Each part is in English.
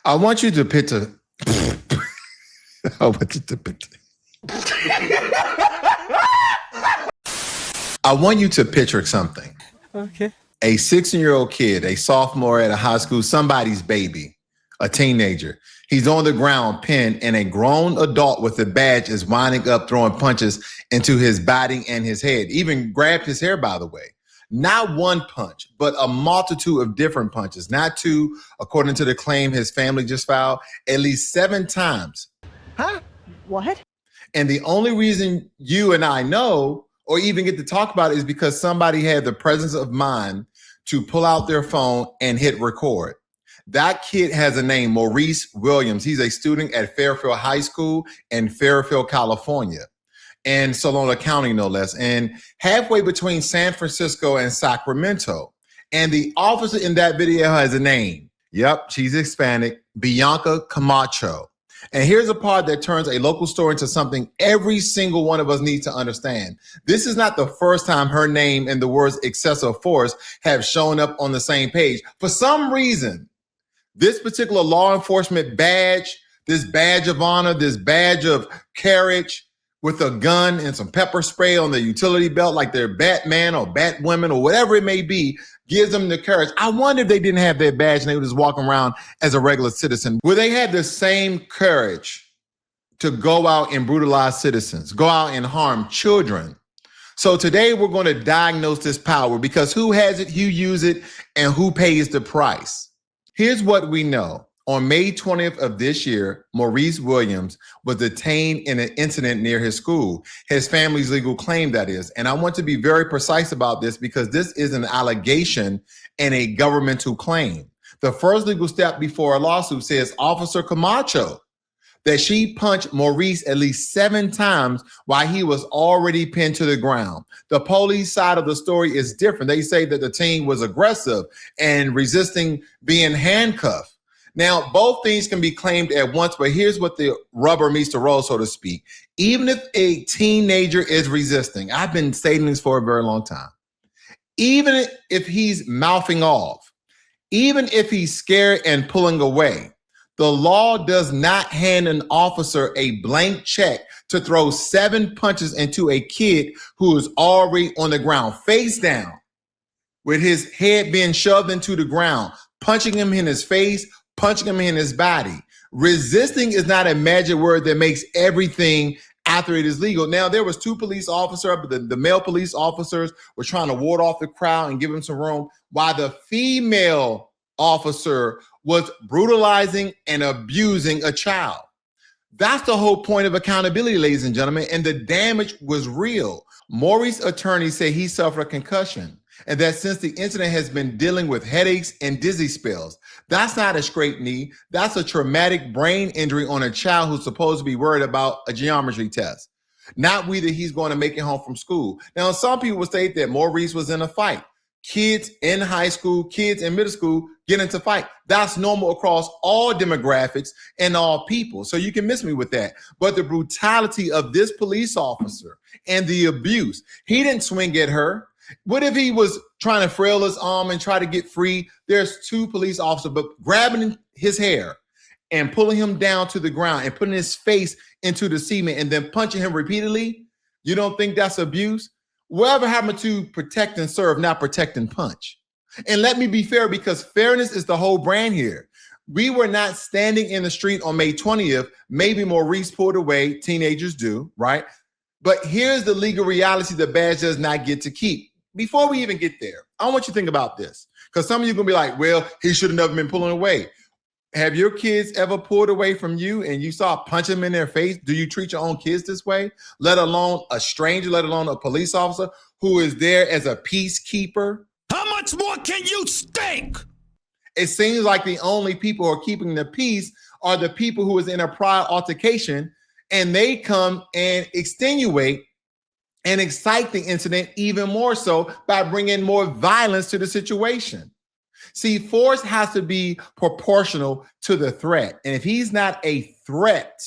I want you to picture. I want you to picture. I want you to picture something. Okay. A 16-year-old kid, a sophomore at a high school, somebody's baby, a teenager. He's on the ground, pinned, and a grown adult with a badge is winding up, throwing punches into his body and his head. Even grabbed his hair, by the way. Not one punch, but a multitude of different punches. Not two, according to the claim his family just filed, at least 7 times. Huh? What? And the only reason you and I know or even get to talk about it is because somebody had the presence of mind to pull out their phone and hit record. That kid has a name, Maurice Williams. He's a student at Fairfield High School in Fairfield, California, and Solano County, no less, and halfway between San Francisco and Sacramento. And the officer in that video has a name. Yep, she's Hispanic, Bianca Camacho. And here's a part that turns a local story into something every single one of us needs to understand. This is not the first time her name and the words excessive force have shown up on the same page. For some reason, this particular law enforcement badge, this badge of honor, this badge of courage with a gun and some pepper spray on the utility belt, like they're Batman or Batwoman or whatever it may be, gives them the courage. I wonder if they didn't have their badge and they were just walking around as a regular citizen. Would they have the same courage to go out and brutalize citizens, go out and harm children? So today we're going to diagnose this power, because who has it, who uses it, and who pays the price. Here's what we know. On May 20th of this year, Maurice Williams was detained in an incident near his school. His family's legal claim, that is. And I want to be very precise about this because this is an allegation and a governmental claim. The first legal step before a lawsuit says Officer Camacho, that she punched Maurice at least 7 times while he was already pinned to the ground. The police side of the story is different. They say that the teen was aggressive and resisting being handcuffed. Now, both things can be claimed at once, but here's what the rubber meets the road, so to speak. Even if a teenager is resisting, I've been stating this for a very long time, even if he's mouthing off, even if he's scared and pulling away, the law does not hand an officer a blank check to throw 7 punches into a kid who is already on the ground, face down, with his head being shoved into the ground, punching him in his face, punching him in his body. Resisting is not a magic word that makes everything after it is legal. Now, there was 2 police officers, but the male police officers were trying to ward off the crowd and give him some room, while the female officer was brutalizing and abusing a child. That's the whole point of accountability, ladies and gentlemen, and the damage was real. Maurice's attorney said he suffered a concussion, and that since the incident has been dealing with headaches and dizzy spells. That's not a scraped knee. That's a traumatic brain injury on a child who's supposed to be worried about a geometry test, not whether he's going to make it home from school. Now, some people would state that Maurice was in a fight. Kids in high school, kids in middle school get into fight. That's normal across all demographics and all people. So you can miss me with that. But the brutality of this police officer and the abuse, he didn't swing at her. What if he was trying to frail his arm and try to get free? There's 2 police officers, but grabbing his hair and pulling him down to the ground and putting his face into the cement and then punching him repeatedly. You don't think that's abuse? Whatever happened to protect and serve, not protect and punch? And let me be fair, because fairness is the whole brand here. We were not standing in the street on May 20th. Maybe Maurice pulled away. Teenagers do, right? But here's the legal reality the badge does not get to keep. Before we even get there, I want you to think about this, because some of you are going to be like, well, he should have never been pulling away. Have your kids ever pulled away from you and you saw punch them in their face? Do you treat your own kids this way? Let alone a stranger, let alone a police officer who is there as a peacekeeper? How much more can you stink? It seems like the only people who are keeping the peace are the people who is in a prior altercation, and they come and extenuate and excite the incident even more so by bringing more violence to the situation. See, force has to be proportional to the threat. And if he's not a threat,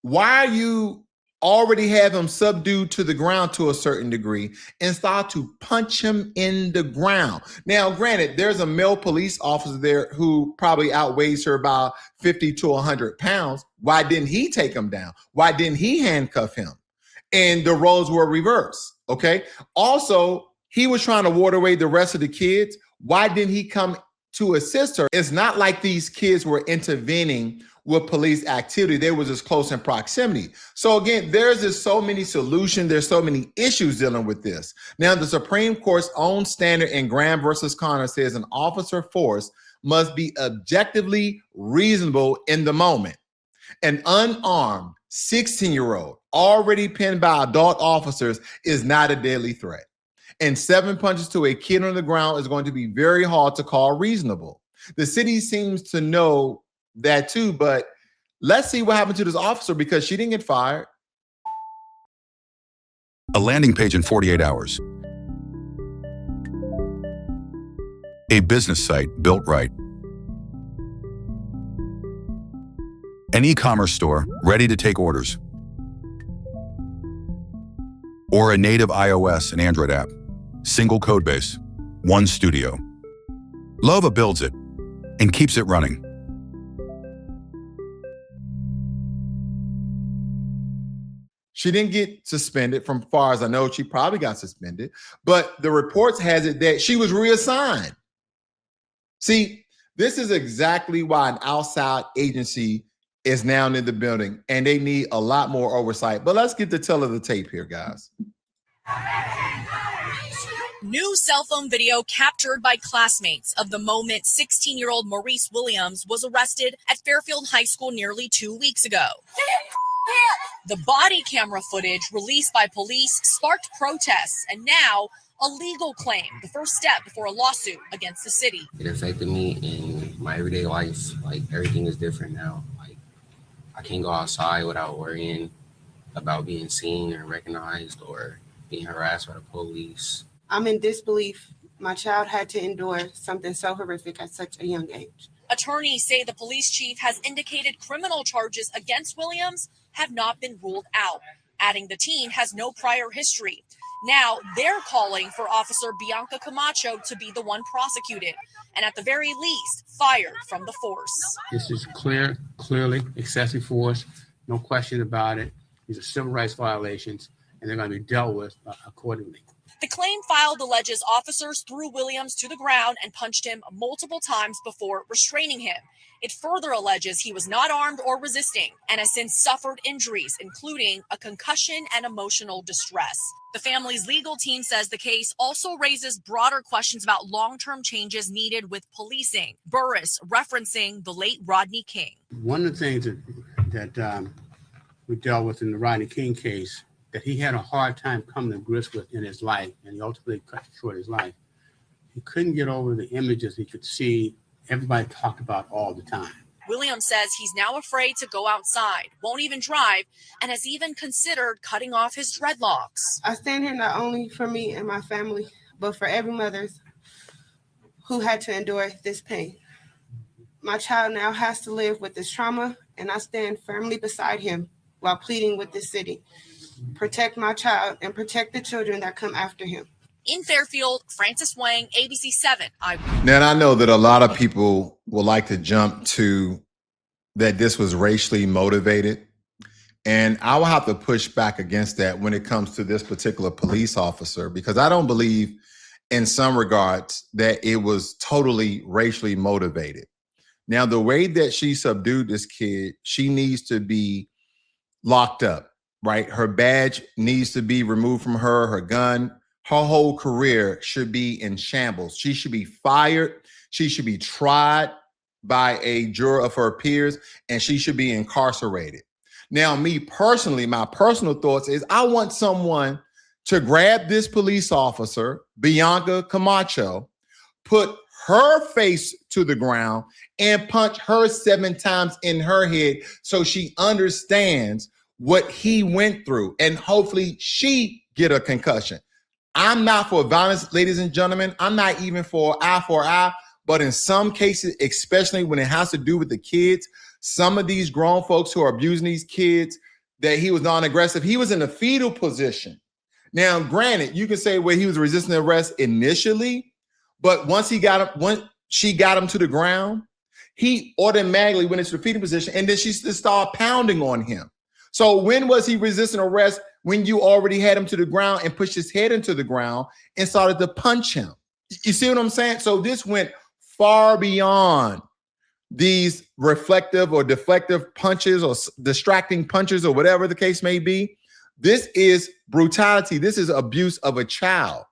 why are you already have him subdued to the ground to a certain degree, and start to punch him in the ground. Now, granted, there's a male police officer there who probably outweighs her about 50 to 100 pounds. Why didn't he take him down? Why didn't he handcuff him? And the roles were reversed, okay? Also, he was trying to ward away the rest of the kids. Why didn't he come to assist her? It's not like these kids were intervening with police activity. They were just close in proximity. So again, there's just so many solutions. There's so many issues dealing with this. Now, the Supreme Court's own standard in Graham versus Connor says an officer force must be objectively reasonable in the moment. An unarmed 16-year-old already pinned by adult officers is not a deadly threat. And 7 punches to a kid on the ground is going to be very hard to call reasonable. The city seems to know that too, but let's see what happened to this officer because she didn't get fired. A landing page in 48 hours. A business site built right. An e-commerce store ready to take orders. Or a native iOS and Android app. Single code base, one studio. Lova builds it and keeps it running. She didn't get suspended. From far as I know, she probably got suspended. But the reports has it that she was reassigned. See, this is exactly why an outside agency is now in the building, and they need a lot more oversight. But let's get the tell of the tape here, guys. New cell phone video captured by classmates of the moment 16-year-old Maurice Williams was arrested at Fairfield High School nearly 2 weeks ago. The body camera footage released by police sparked protests and now a legal claim, the first step before a lawsuit against the city. It affected me in my everyday life. Like, everything is different now. Like, I can't go outside without worrying about being seen or recognized or being harassed by the police. I'm in disbelief. My child had to endure something so horrific at such a young age. Attorneys say the police chief has indicated criminal charges against Williams have not been ruled out, adding the teen has no prior history. Now they're calling for Officer Bianca Camacho to be the one prosecuted and at the very least fired from the force. This is clearly excessive force, no question about it. These are civil rights violations and they're going to be dealt with accordingly. The claim filed alleges officers threw Williams to the ground and punched him multiple times before restraining him. It further alleges he was not armed or resisting and has since suffered injuries, including a concussion and emotional distress. The family's legal team says the case also raises broader questions about long-term changes needed with policing. Burris referencing the late Rodney King. One of the things that we dealt with in the Rodney King case that he had a hard time coming to grips with in his life, and he ultimately cut short his life. He couldn't get over the images he could see everybody talked about all the time. Williams says he's now afraid to go outside, won't even drive, and has even considered cutting off his dreadlocks. I stand here not only for me and my family, but for every mother who had to endure this pain. My child now has to live with this trauma, and I stand firmly beside him while pleading with this city. Protect my child and protect the children that come after him. In Fairfield, Francis Wang, ABC 7. Now, and I know that a lot of people will like to jump to that this was racially motivated. And I will have to push back against that when it comes to this particular police officer, because I don't believe in some regards that it was totally racially motivated. Now, the way that she subdued this kid, she needs to be locked up. Right? Her badge needs to be removed from her, her gun. Her whole career should be in shambles. She should be fired. She should be tried by a juror of her peers, and she should be incarcerated. Now, me personally, my personal thoughts is I want someone to grab this police officer, Bianca Camacho, put her face to the ground and punch her 7 times in her head so she understands what he went through, and hopefully she get a concussion. I'm not for violence, ladies and gentlemen. I'm not even for eye, but in some cases, especially when it has to do with the kids, some of these grown folks who are abusing these kids, that he was non-aggressive. He was in a fetal position. Now, granted, you can say, well, he was resisting arrest initially, but once she got him to the ground, he automatically went into the fetal position, and then she started pounding on him. So when was he resisting arrest? When you already had him to the ground and pushed his head into the ground and started to punch him. You see what I'm saying? So this went far beyond these reflective or deflective punches or distracting punches or whatever the case may be. This is brutality. This is abuse of a child.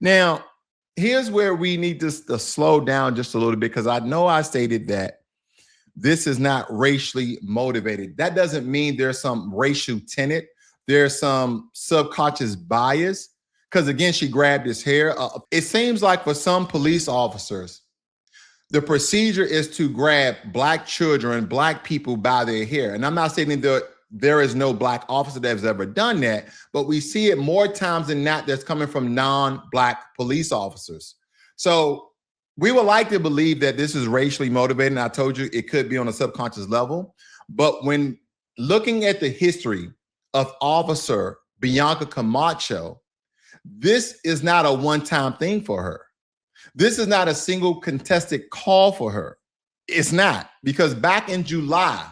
Now, here's where we need to slow down just a little bit, because I know I stated that this is not racially motivated. That doesn't mean there's some racial tenet. There's some subconscious bias, because again, she grabbed his hair. It seems like for some police officers, the procedure is to grab Black children, Black people by their hair. And I'm not saying that there is no Black officer that has ever done that, but we see it more times than not that's coming from non-Black police officers. So we would like to believe that this is racially motivated. And I told you it could be on a subconscious level. But when looking at the history of Officer Bianca Camacho, this is not a one-time thing for her. This is not a single contested call for her. It's not, because back in July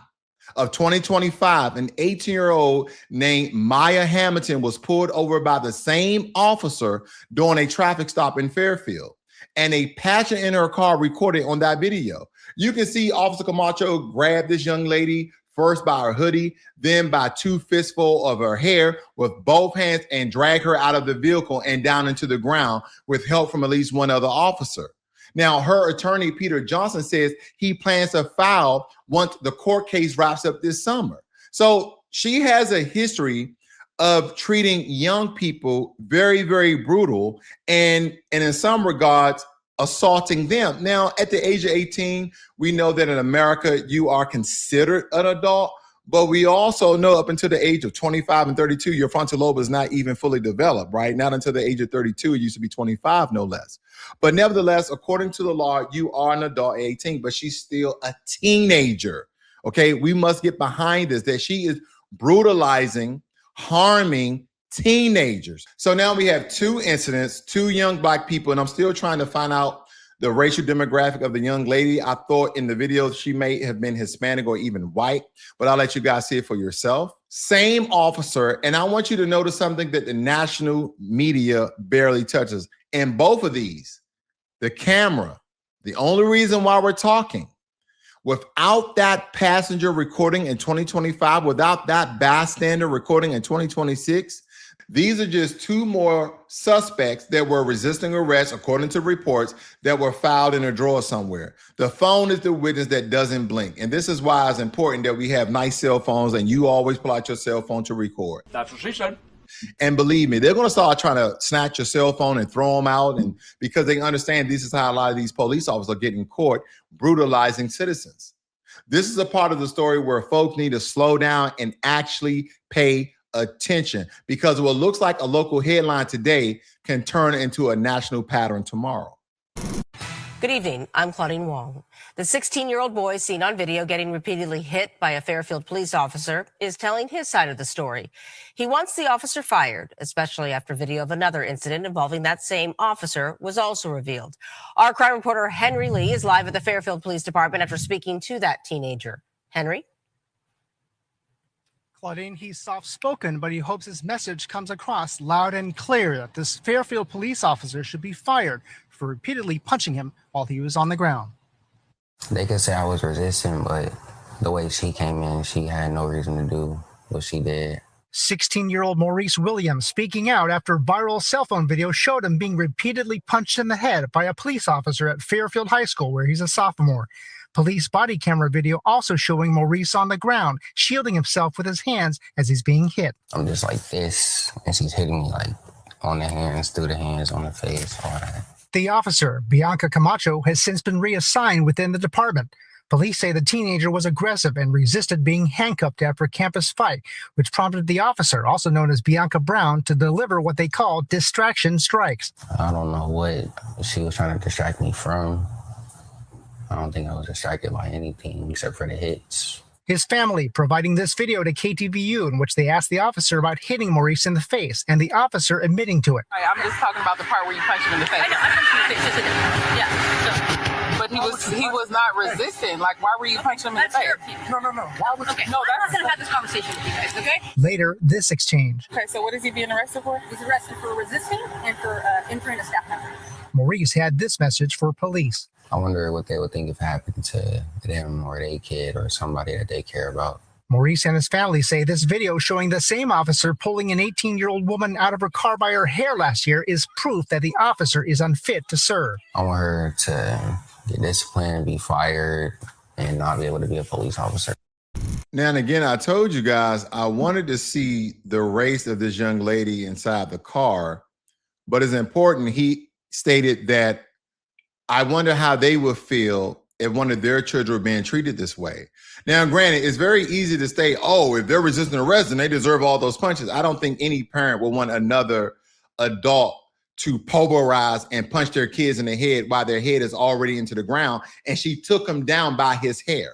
of 2025, an 18-year-old named Myah Hamilton was pulled over by the same officer during a traffic stop in Fairfield. And a passenger in her car recorded on that video. You can see Officer Camacho grab this young lady first by her hoodie, then by 2 fistfuls of her hair with both hands, and drag her out of the vehicle and down into the ground with help from at least one other officer. Now, her attorney, Peter Johnson, says he plans to file once the court case wraps up this summer. So she has a history of treating young people very, very brutal, and in some regards, assaulting them. Now, at the age of 18, we know that in America, you are considered an adult, but we also know up until the age of 25 and 32, your frontal lobe is not even fully developed, right? Not until the age of 32, it used to be 25, no less. But nevertheless, according to the law, you are an adult at 18, but she's still a teenager, okay? We must get behind this, that she is brutalizing, harming teenagers. So now we have 2 incidents, 2 young Black people, and I'm still trying to find out the racial demographic of the young lady. I thought in the video she may have been Hispanic or even white, but I'll let you guys see it for yourself. Same officer, and I want you to notice something that the national media barely touches. In both of these, the camera, the only reason why we're talking, without that passenger recording in 2025, without that bystander recording in 2026, these are just 2 more suspects that were resisting arrest, according to reports, that were filed in a drawer somewhere. The phone is the witness that doesn't blink. And this is why it's important that we have nice cell phones and you always pull out your cell phone to record. That's what she said. And believe me, they're going to start trying to snatch your cell phone and throw them out. And because they understand this is how a lot of these police officers are getting caught brutalizing citizens. This is a part of the story where folks need to slow down and actually pay attention, because what looks like a local headline today can turn into a national pattern tomorrow. Good evening. I'm Claudine Wong. The 16-year-old boy seen on video getting repeatedly hit by a Fairfield police officer is telling his side of the story. He wants the officer fired, especially after video of another incident involving that same officer was also revealed. Our crime reporter Henry Lee is live at the Fairfield Police Department after speaking to that teenager. Henry? Claudine, he's soft-spoken, but he hopes his message comes across loud and clear that this Fairfield police officer should be fired for repeatedly punching him while he was on the ground. They could say I was resisting, but the way she came in, she had no reason to do what she did. 16-year-old Maurice Williams speaking out after viral cell phone video showed him being repeatedly punched in the head by a police officer at Fairfield High School, where he's a sophomore. Police body camera video also showing Maurice on the ground, shielding himself with his hands as he's being hit. I'm just like this, and she's hitting me like on the hands, through the hands, on the face, all that. The officer, Bianca Camacho, has since been reassigned within the department. Police say the teenager was aggressive and resisted being handcuffed after a campus fight, which prompted the officer, also known as Bianca Brown, to deliver what they call distraction strikes. I don't know what she was trying to distract me from. I don't think I was distracted by anything except for the hits. His family providing this video to KTVU in which they asked the officer about hitting Maurice in the face and the officer admitting to it. I'm just talking about the part where you punched him in the face. I punched him in the face. Yeah. But he was not resisting. Like, why were you punching him in the face? No. Why was okay? No, I'm not gonna have this conversation with you guys, okay? Later, this exchange. Okay, so what is he being arrested for? He's arrested for resisting and for injuring a staff member. Maurice had this message for police. I wonder what they would think if it happened to them or their kid or somebody that they care about. Maurice and his family say this video showing the same officer pulling an 18-year-old woman out of her car by her hair last year is proof that the officer is unfit to serve. I want her to get disciplined, be fired, and not be able to be a police officer. Now, and again, I told you guys, I wanted to see the race of this young lady inside the car, but it's important. He stated that, I wonder how they would feel if one of their children were being treated this way. Now, granted, it's very easy to say, oh, if they're resisting arrest, then they deserve all those punches. I don't think any parent would want another adult to pulverize and punch their kids in the head while their head is already into the ground, and she took him down by his hair.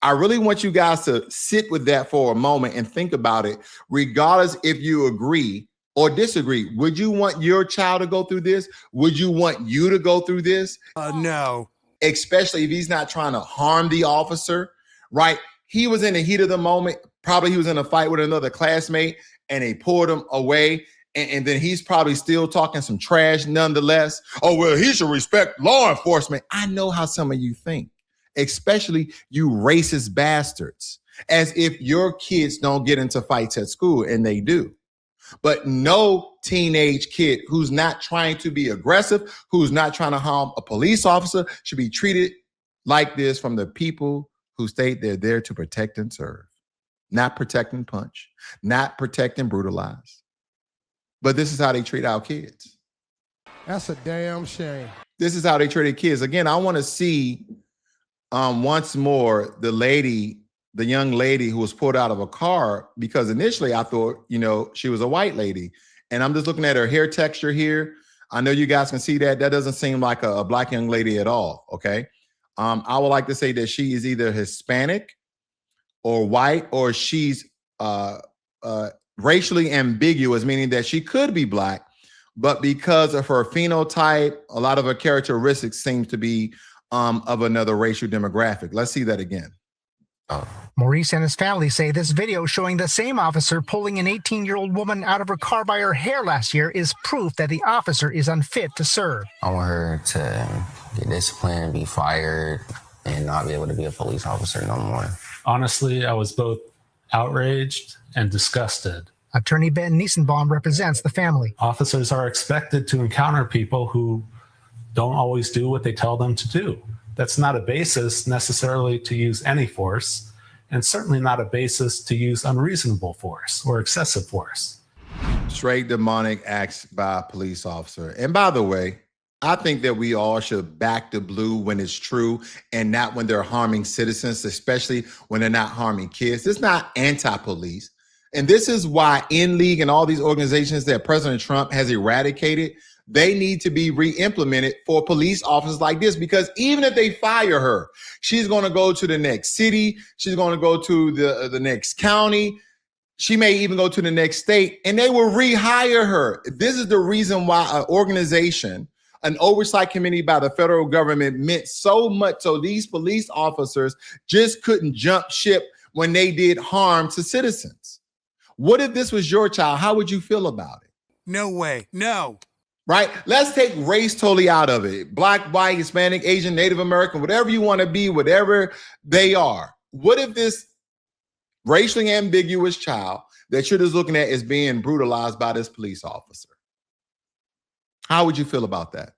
I really want you guys to sit with that for a moment and think about it, regardless if you agree or disagree. Would you want your child to go through this? Would you want you to go through this? No. Especially if he's not trying to harm the officer, right? He was in the heat of the moment. Probably he was in a fight with another classmate and they pulled him away. And then he's probably still talking some trash nonetheless. Oh, well, he should respect law enforcement. I know how some of you think, especially you racist bastards, as if your kids don't get into fights at school, and they do. But no teenage kid who's not trying to be aggressive, who's not trying to harm a police officer, should be treated like this from the people who state they're there to protect and serve. Not protect and punch, not protect and brutalize. But this is how they treat our kids. That's a damn shame. This is how they treat their kids. Again, I want to see once more the young lady who was pulled out of a car, because initially I thought, she was a white lady. And I'm just looking at her hair texture here. I know you guys can see that. That doesn't seem like a black young lady at all, okay? I would like to say that she is either Hispanic or white, or she's racially ambiguous, meaning that she could be black, but because of her phenotype, a lot of her characteristics seem to be of another racial demographic. Let's see that again. Maurice and his family say this video showing the same officer pulling an 18-year-old woman out of her car by her hair last year is proof that the officer is unfit to serve. I want her to get disciplined, be fired, and not be able to be a police officer no more. Honestly, I was both outraged and disgusted. Attorney Ben Niesenbaum represents the family. Officers are expected to encounter people who don't always do what they tell them to do. That's not a basis necessarily to use any force, and certainly not a basis to use unreasonable force or excessive force. Straight demonic acts by a police officer. And by the way, I think that we all should back the blue when it's true and not when they're harming citizens, especially when they're not harming kids. It's not anti-police. And this is why InLeague and all these organizations that President Trump has eradicated, they need to be re-implemented for police officers like this, because even if they fire her, she's going to go to the next city. She's going to go to the next county. She may even go to the next state, and they will rehire her. This is the reason why an organization, an oversight committee by the federal government, meant so much so these police officers just couldn't jump ship when they did harm to citizens. What if this was your child? How would you feel about it? No way. No. Right? Let's take race totally out of it. Black, white, Hispanic, Asian, Native American, whatever you want to be, whatever they are. What if this racially ambiguous child that you're just looking at is being brutalized by this police officer? How would you feel about that?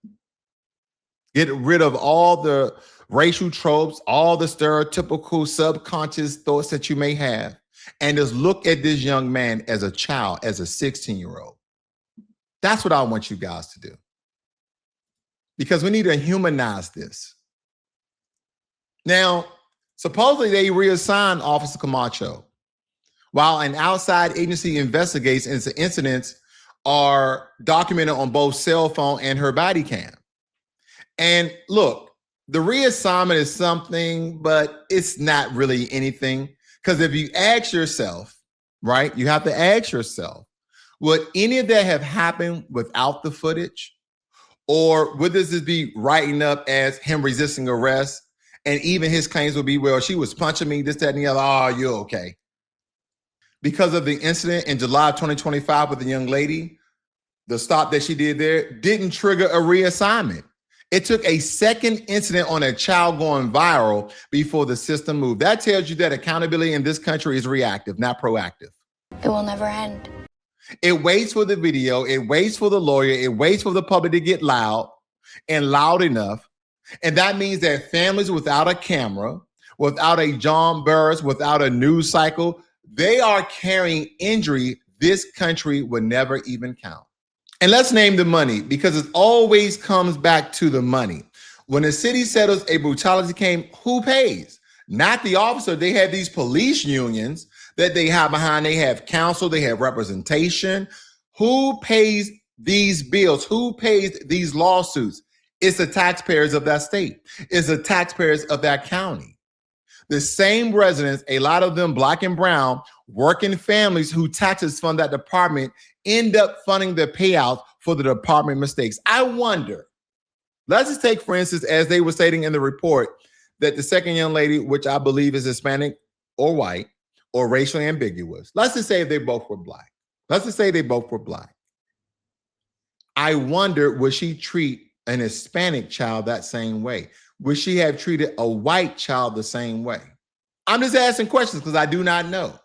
Get rid of all the racial tropes, all the stereotypical subconscious thoughts that you may have, and just look at this young man as a child, as a 16-year-old. That's what I want you guys to do, because we need to humanize this. Now, supposedly they reassigned Officer Camacho while an outside agency investigates into incidents are documented on both cell phone and her body cam. And look, The reassignment is something, but it's not really anything. Because if you ask yourself, right, you have to ask yourself, would any of that have happened without the footage? Or would this be writing up as him resisting arrest? And even his claims would be, well, she was punching me, this, that, and the other. Oh, you're okay. Because of the incident in July of 2025 with the young lady, the stop that she did there didn't trigger a reassignment. It took a second incident on a child going viral before the system moved. That tells you that accountability in this country is reactive, not proactive. It will never end. It waits for the video. It waits for the lawyer. It waits for the public to get loud and loud enough. And that means that families without a camera, without a John Burris, without a news cycle, they are carrying injury this country would never even count. And let's name the money, because it always comes back to the money. When a city settles a brutality claim, who pays? Not the officer. They have these police unions that they have behind. They have counsel. They have representation. Who pays these bills? Who pays these lawsuits? It's the taxpayers of that state. It's the taxpayers of that county. The same residents, a lot of them black and brown, working families who taxes fund that department, end up funding the payouts for the department mistakes. I wonder, let's just take, for instance, as they were stating in the report, that the second young lady, which I believe is Hispanic or white or racially ambiguous, let's just say they both were black. Let's just say they both were black. I wonder, would she treat an Hispanic child that same way? Would she have treated a white child the same way? I'm just asking questions because I do not know.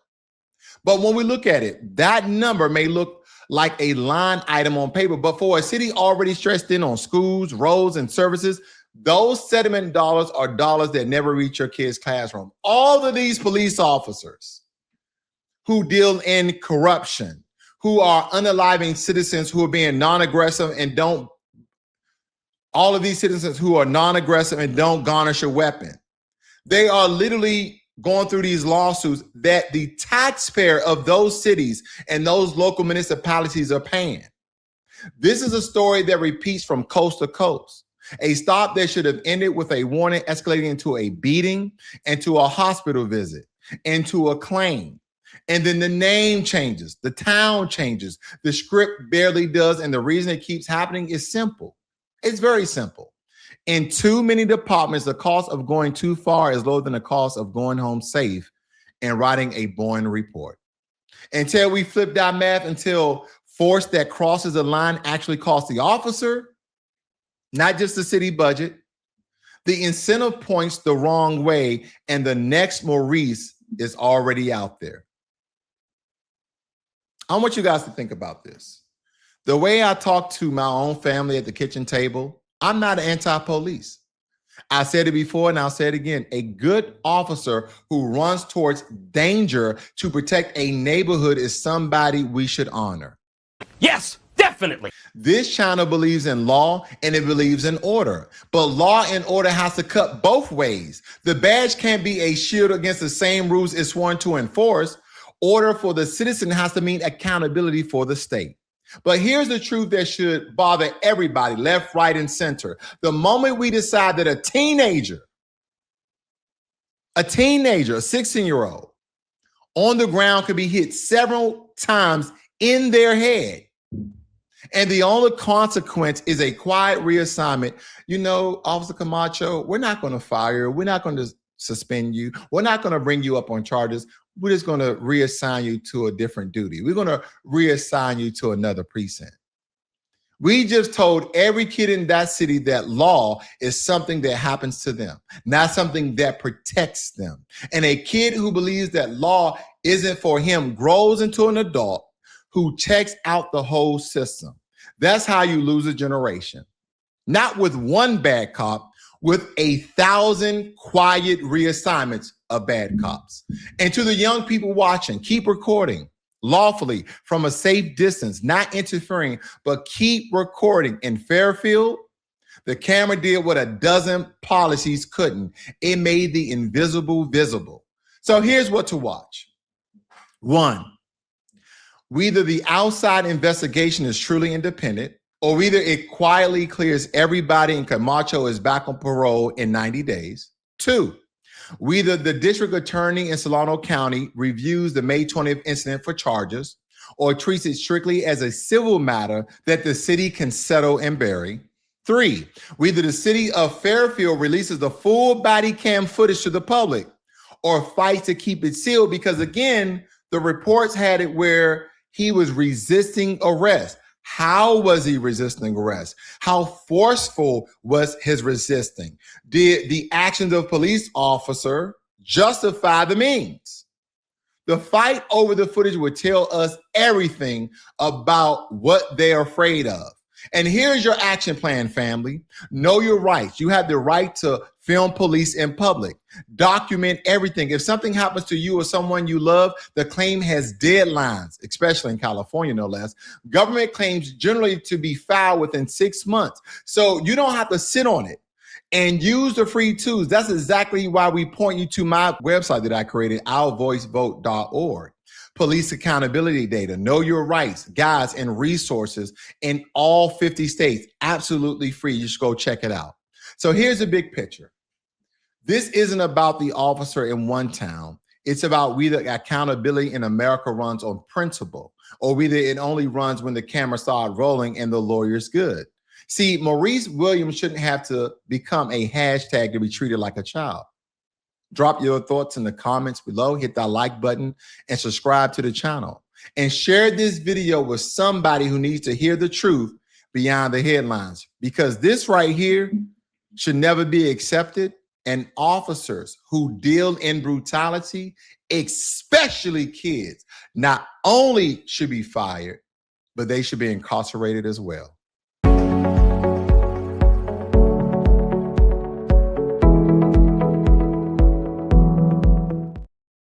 But when we look at it, that number may look like a line item on paper, but for a city already stressed in on schools, roads, and services, those settlement dollars are dollars that never reach your kid's classroom. All of these police officers who deal in corruption, who are unaliving citizens who are being non-aggressive and don't, all of these citizens who are non-aggressive and don't garnish a weapon, they are literally going through these lawsuits that the taxpayer of those cities and those local municipalities are paying. This is a story that repeats from coast to coast. A stop that should have ended with a warning escalating into a beating, into a hospital visit, into a claim. And then the name changes, the town changes, the script barely does. And the reason it keeps happening is simple. It's very simple. In too many departments, the cost of going too far is lower than the cost of going home safe and writing a boring report. Until we flip that math, until force that crosses a line actually costs the officer, not just the city budget, the incentive points the wrong way, and the next Maurice is already out there. I want you guys to think about this. The way I talk to my own family at the kitchen table, I'm not anti-police. I said it before and I'll say it again. A good officer who runs towards danger to protect a neighborhood is somebody we should honor. Yes, definitely. This channel believes in law and it believes in order, but law and order has to cut both ways. The badge can't be a shield against the same rules it's sworn to enforce. Order for the citizen has to mean accountability for the state. But here's the truth that should bother everybody, left, right, and center. The moment we decide that a teenager, a 16-year-old, on the ground could be hit several times in their head, and the only consequence is a quiet reassignment, you know, Officer Camacho, we're not going to fire you. We're not going to suspend you. We're not going to bring you up on charges. We're just going to reassign you to a different duty. We're going to reassign you to another precinct. We just told every kid in that city that law is something that happens to them, not something that protects them. And a kid who believes that law isn't for him grows into an adult who checks out the whole system. That's how you lose a generation. Not with one bad cop, with 1,000 quiet reassignments of bad cops. And to the young people watching, keep recording lawfully from a safe distance, not interfering, but keep recording. In Fairfield, the camera did what a dozen policies couldn't. It made the invisible visible. So here's what to watch. 1, whether the outside investigation is truly independent, or either it quietly clears everybody and Camacho is back on parole in 90 days. 2, either the district attorney in Solano County reviews the May 20th incident for charges or treats it strictly as a civil matter that the city can settle and bury. 3, either the city of Fairfield releases the full body cam footage to the public or fights to keep it sealed because, again, the reports had it where he was resisting arrest. How was he resisting arrest? How forceful was his resisting? Did the actions of police officer justify the means? The fight over the footage would tell us everything about what they're afraid of. And here's your action plan, family. Know your rights. You have the right to film police in public. Document everything. If something happens to you or someone you love, the claim has deadlines, especially in California, no less. Government claims generally to be filed within 6 months. So you don't have to sit on it. And use the free tools. That's exactly why we point you to my website that I created, ourvoicevote.org. Police accountability data, know your rights, guides, and resources in all 50 states. Absolutely free. You should go check it out. So here's the big picture. This isn't about the officer in one town. It's about whether accountability in America runs on principle or whether it only runs when the camera starts rolling and the lawyer's good. See, Maurice Williams shouldn't have to become a hashtag to be treated like a child. Drop your thoughts in the comments below, hit that like button, and subscribe to the channel. And share this video with somebody who needs to hear the truth beyond the headlines, because this right here should never be accepted. And officers who deal in brutality, especially kids, not only should be fired, but they should be incarcerated as well.